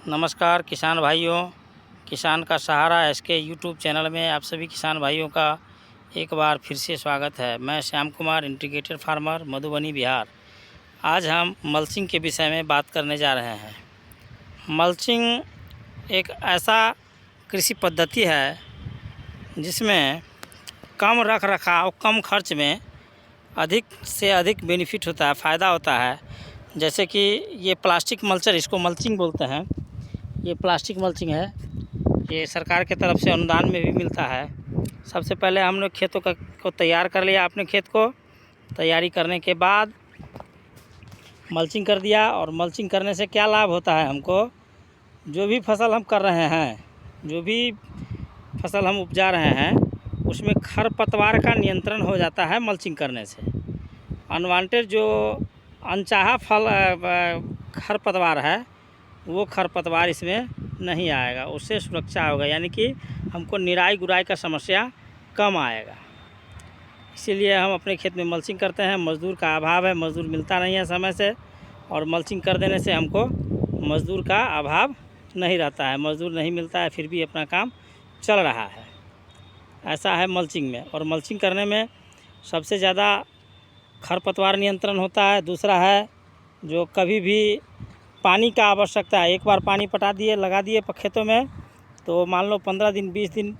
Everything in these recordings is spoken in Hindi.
नमस्कार किसान भाइयों, किसान का सहारा एसके यूट्यूब चैनल में आप सभी किसान भाइयों का एक बार फिर से स्वागत है। मैं श्याम कुमार, इंटीग्रेटेड फार्मर, मधुबनी, बिहार। आज हम मल्चिंग के विषय में बात करने जा रहे हैं। मल्चिंग एक ऐसा कृषि पद्धति है जिसमें कम रख रखाव, कम खर्च में अधिक से अधिक बेनिफिट होता है, फ़ायदा होता है। जैसे कि ये प्लास्टिक मल्चर, इसको मल्चिंग बोलते हैं। ये प्लास्टिक मल्चिंग है, ये सरकार की तरफ से अनुदान में भी मिलता है। सबसे पहले हम लोग खेतों को तैयार कर लिया। अपने खेत को तैयारी करने के बाद मल्चिंग कर दिया। और मल्चिंग करने से क्या लाभ होता है हमको, जो भी फसल हम कर रहे हैं, जो भी फसल हम उपजा रहे हैं, उसमें खरपतवार का नियंत्रण हो जाता है। मल्चिंग करने से अनवांटेड जो अनचाहा खरपतवार है, वो खरपतवार इसमें नहीं आएगा, उससे सुरक्षा होगा। यानी कि हमको निराई गुड़ाई का समस्या कम आएगा। इसीलिए हम अपने खेत में मल्चिंग करते हैं। मज़दूर का अभाव है, मज़दूर मिलता नहीं है समय से, और मल्चिंग कर देने से हमको मज़दूर का अभाव नहीं रहता है। मज़दूर नहीं मिलता है, फिर भी अपना काम चल रहा है। ऐसा है मल्चिंग में। और मल्चिंग करने में सबसे ज़्यादा खरपतवार नियंत्रण होता है। दूसरा है जो कभी भी पानी का आवश्यकता है, एक बार पानी पटा दिए, लगा दिए खेतों में, तो मान लो 15 दिन 20 दिन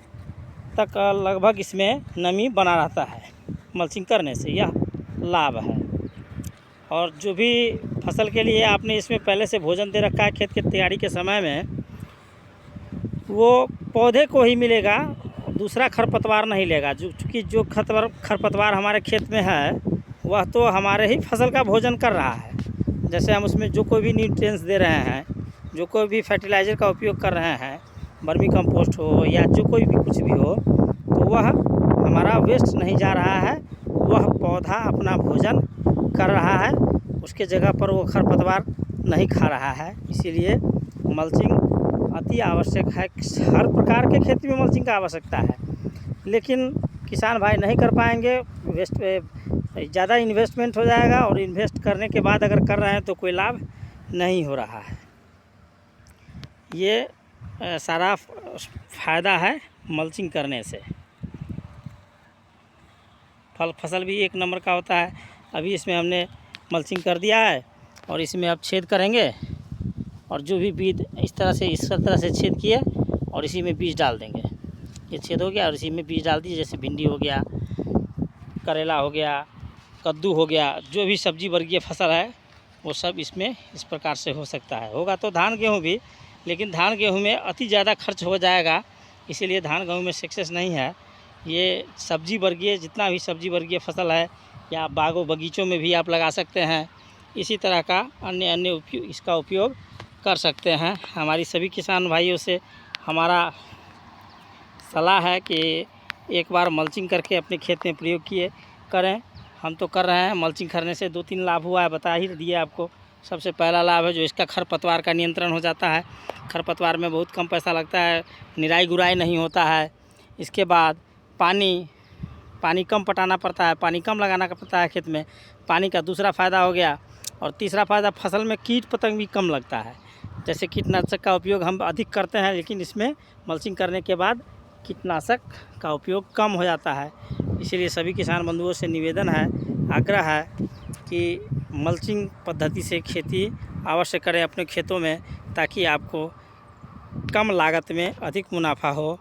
तक लगभग इसमें नमी बना रहता है। मल्चिंग करने से यह लाभ है। और जो भी फसल के लिए आपने इसमें पहले से भोजन दे रखा है खेत की तैयारी के समय में, वो पौधे को ही मिलेगा, दूसरा खरपतवार नहीं लेगा। चूँकि जो खरपतवार हमारे खेत में है, वह तो हमारे ही फसल का भोजन कर रहा है। जैसे हम उसमें जो कोई भी न्यूट्रिएंट्स दे रहे हैं, जो कोई भी फर्टिलाइज़र का उपयोग कर रहे हैं, वर्मी कंपोस्ट हो या जो कोई भी कुछ भी हो, तो वह हमारा वेस्ट नहीं जा रहा है, वह पौधा अपना भोजन कर रहा है, उसके जगह पर वो खरपतवार नहीं खा रहा है। इसीलिए मल्चिंग अति आवश्यक है। हर प्रकार के खेती में मल्चिंग का आवश्यकता है, लेकिन किसान भाई नहीं कर पाएंगे। ज़्यादा इन्वेस्टमेंट हो जाएगा, और इन्वेस्ट करने के बाद अगर कर रहे हैं तो कोई लाभ नहीं हो रहा है। ये सारा फ़ायदा है मल्चिंग करने से। फसल भी एक नंबर का होता है। अभी इसमें हमने मल्चिंग कर दिया है, और इसमें अब छेद करेंगे, और जो भी बीज इस तरह से छेद किए, और इसी में बीज डाल देंगे। ये छेद हो गया और इसी में बीज डाल दिए। जैसे भिंडी हो गया, करेला हो गया, कद्दू हो गया, जो भी सब्जी वर्गीय फसल है वो सब इसमें इस प्रकार से हो सकता है। होगा तो धान गेहूँ भी, लेकिन धान गेहूँ में अति ज़्यादा खर्च हो जाएगा, इसीलिए धान गेहूँ में सक्सेस नहीं है। ये सब्जी वर्गीय, जितना भी सब्जी वर्गीय फसल है, या बागों बगीचों में भी आप लगा सकते हैं। इसी तरह का अन्य इसका उपयोग कर सकते हैं। हमारी सभी किसान भाइयों से हमारा सलाह है कि एक बार मल्चिंग करके अपने खेत में प्रयोग करें। हम तो कर रहे हैं। मल्चिंग करने से 2-3 लाभ हुआ है, बता ही दिया आपको। सबसे पहला लाभ है जो इसका खरपतवार का नियंत्रण हो जाता है। खरपतवार में बहुत कम पैसा लगता है, निराई गुड़ाई नहीं होता है। इसके बाद पानी कम पटाना पड़ता है, पानी कम लगाना पड़ता है खेत में, पानी का दूसरा फ़ायदा हो गया। और तीसरा फ़ायदा, फसल में कीट पतंग भी कम लगता है। जैसे कीटनाशक का उपयोग हम अधिक करते हैं, लेकिन इसमें मल्चिंग करने के बाद कीटनाशक का उपयोग कम हो जाता है। इसीलिए सभी किसान बंधुओं से निवेदन है, आग्रह है कि मल्चिंग पद्धति से खेती अवश्य करें अपने खेतों में, ताकि आपको कम लागत में अधिक मुनाफा हो।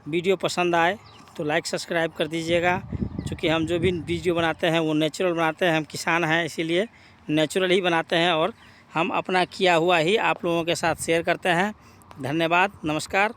वीडियो पसंद आए तो लाइक सब्सक्राइब कर दीजिएगा। क्योंकि हम जो भी वीडियो बनाते हैं वो नेचुरल बनाते हैं। हम किसान हैं, इसीलिए नेचुरल ही बनाते हैं, और हम अपना किया हुआ ही आप लोगों के साथ शेयर करते हैं। धन्यवाद, नमस्कार।